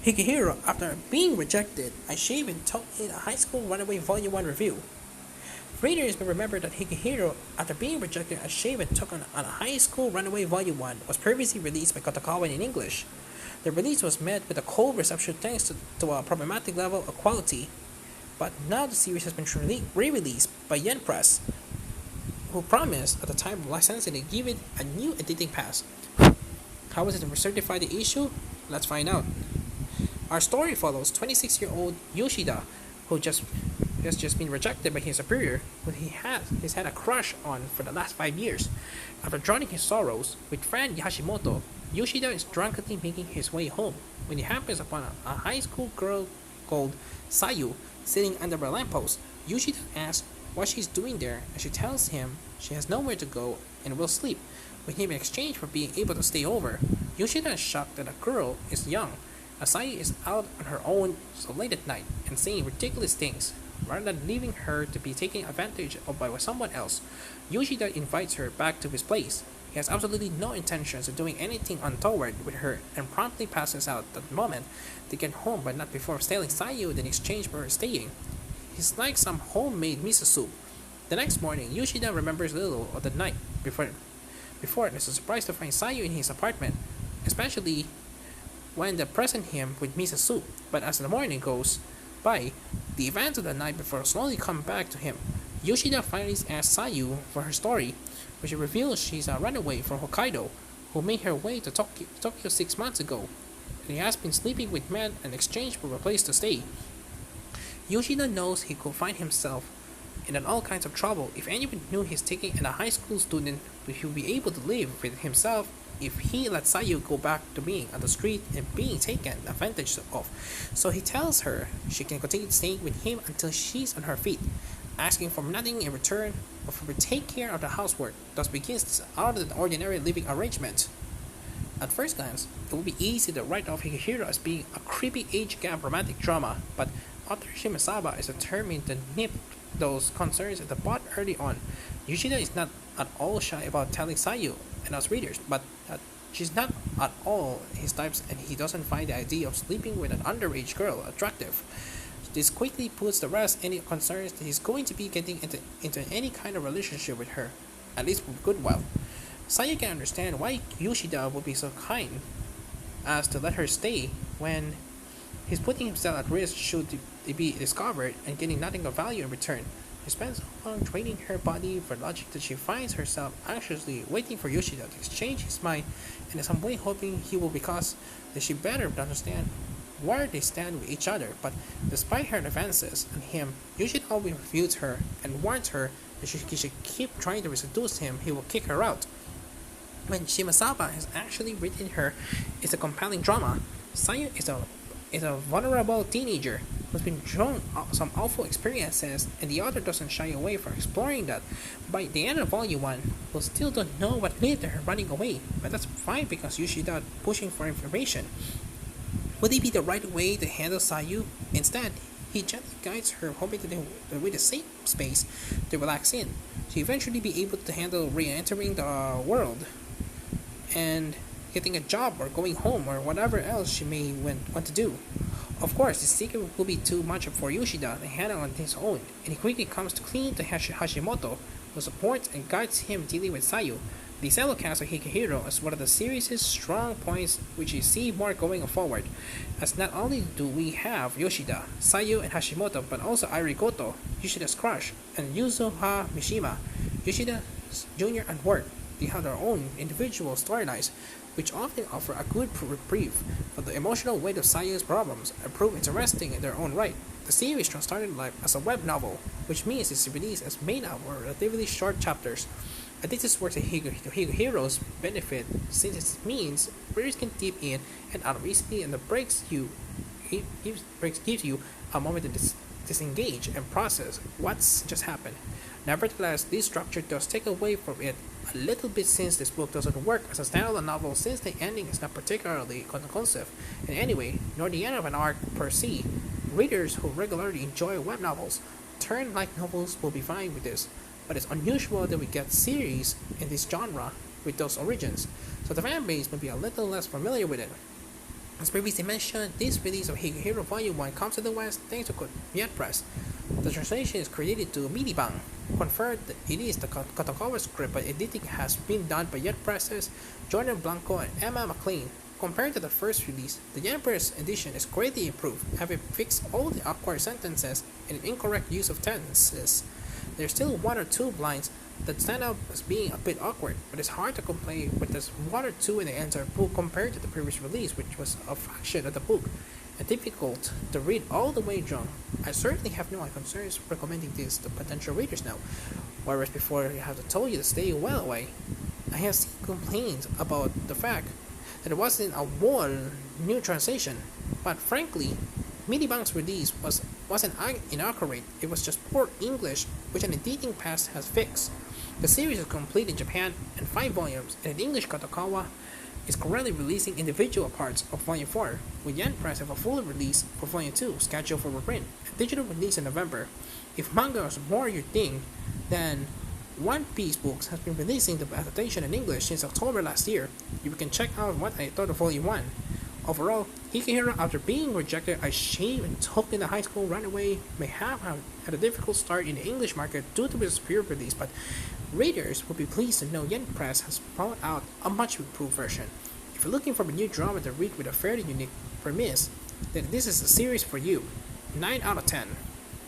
Higehiro, after being rejected, I shaved and took in a high school Runaway Volume 1 review. Readers may remember that Higehiro, after being rejected, I shaved and took on a high school Runaway Volume 1 was previously released by Kadokawa in English. The release was met with a cold reception thanks to a problematic level of quality, but now the series has been re-released by Yen Press, who promised at the time of licensing to give it a new editing pass. How was it certified the issue? Let's find out. Our story follows 26-year-old Yoshida, who has just been rejected by his superior, who he's had a crush on for the last 5 years. After drowning his sorrows with friend Hashimoto, Yoshida is drunkenly making his way home when he happens upon a high school girl called Sayu sitting under a lamppost. Yoshida asks what she's doing there, and she tells him she has nowhere to go and will sleep with him in exchange for being able to stay over. Yoshida is shocked that the girl is young. Asahi is out on her own so late at night and saying ridiculous things, rather than leaving her to be taken advantage of by someone else. Yoshida invites her back to his place. He has absolutely no intentions of doing anything untoward with her and promptly passes out the moment they get home, but not before telling Sayu in exchange for her staying. He's like some homemade miso soup. The next morning, Yoshida remembers little of the night before and is surprised to find Sayu in his apartment, especially when they present him with miso soup. But as the morning goes by, the events of the night before slowly come back to him. Yoshida finally asks Sayu for her story, where she reveals she's a runaway from Hokkaido who made her way to Tokyo 6 months ago. And he has been sleeping with men in exchange for a place to stay. Yoshida knows he could find himself in all kinds of trouble if anyone knew he's taking in a high school student, but he would be able to live with himself if he let Sayu go back to being on the street and being taken advantage of. So he tells her she can continue staying with him until she's on her feet, asking for nothing in return but for her to take care of the housework. Thus begins this out of the ordinary living arrangement. At first glance, it would be easy to write off Higehiro as being a creepy age gap romantic drama, but author Shimasaba is determined to nip those concerns at the bud early on. Yoshida is not at all shy about telling Sayu and us readers, but she's not at all his type, and he doesn't find the idea of sleeping with an underage girl attractive. This quickly puts to rest any concerns that he's going to be getting into any kind of relationship with her, at least for a good while. Sayu can understand why Yoshida would be so kind as to let her stay when he's putting himself at risk should they be discovered and getting nothing of value in return. He spends so long training her body for logic that she finds herself anxiously waiting for Yoshida to exchange his mind and in some way hoping he will, because that she better understand where they stand with each other. But despite her advances on him, Yoshida always refutes her and warns her that she should keep trying to seduce him, he will kick her out. When Shimasaba has actually written her, it's a compelling drama. Sayu is a vulnerable teenager who's been thrown some awful experiences, and the author doesn't shy away from exploring that. By the end of volume 1, we still don't know what led to her running away, but that's fine because Yoshida pushing for information. Would it be the right way to handle Sayu? Instead, he gently guides her, hoping to with a safe space to relax in, to eventually be able to handle re-entering the world and getting a job or going home or whatever else she may want to do. Of course, the secret will be too much for Yoshida to handle on his own, and he quickly comes to clean to Hashimoto, who supports and guides him dealing with Sayu. The solo cast of Higehiro is one of the series' strong points, which you see more going forward, as not only do we have Yoshida, Sayu, and Hashimoto, but also Airi Goto, Yoshida's crush, and Yuzuha Mishima, Yoshida's junior and work. They have their own individual storylines, which often offer a good reprieve for the emotional weight of Sayu's problems and prove interesting in their own right. The series started life as a web novel, which means its release is made up of relatively short chapters. And this works to Higehiro's benefit, since it means readers can dip in and out easily, and the breaks gives you a moment to disengage and process what's just happened. Nevertheless, this structure does take away from it a little bit, since this book doesn't work as a standalone novel, since the ending is not particularly conclusive in any way, nor the end of an arc per se. Readers who regularly enjoy web novels turn light novels will be fine with this, but it's unusual that we get series in this genre with those origins, so the fan base may be a little less familiar with it. As previously mentioned, this release of Higehiro Volume 1 comes to the West thanks to Yen Press. The translation is credited to Minibang, who confirmed that it is the Kadokawa script, but editing has been done by Yen Press's Jordan Blanco and Emma McLean. Compared to the first release, the Yen Press edition is greatly improved, having fixed all the awkward sentences and incorrect use of tenses. There's still one or two lines that stand out as being a bit awkward, but it's hard to complain with this one or two in the entire book compared to the previous release, which was a fraction of the book and difficult to read all the way through. I certainly have no concerns recommending this to potential readers now, whereas before I have to tell you to stay well away. I have seen complaints about the fact that it wasn't a new translation, but frankly, Minibang's release wasn't inaccurate, it was just poor English, which an editing past has fixed. The series is complete in Japan in 5 volumes, and in English Kadokawa is currently releasing individual parts of Volume 4, with Yen Press have a full release for Volume 2 scheduled for reprint, and digital release in November. If manga is more your thing, then One Piece Books has been releasing the adaptation in English since October last year. You can check out what I thought of Volume 1. Overall, Higehiro, after being rejected as Shave and Took in the High School Runaway, may have had a difficult start in the English market due to its superior release, but readers will be pleased to know Yen Press has brought out a much improved version. If you're looking for a new drama to read with a fairly unique premise, then this is a series for you. 9 out of 10.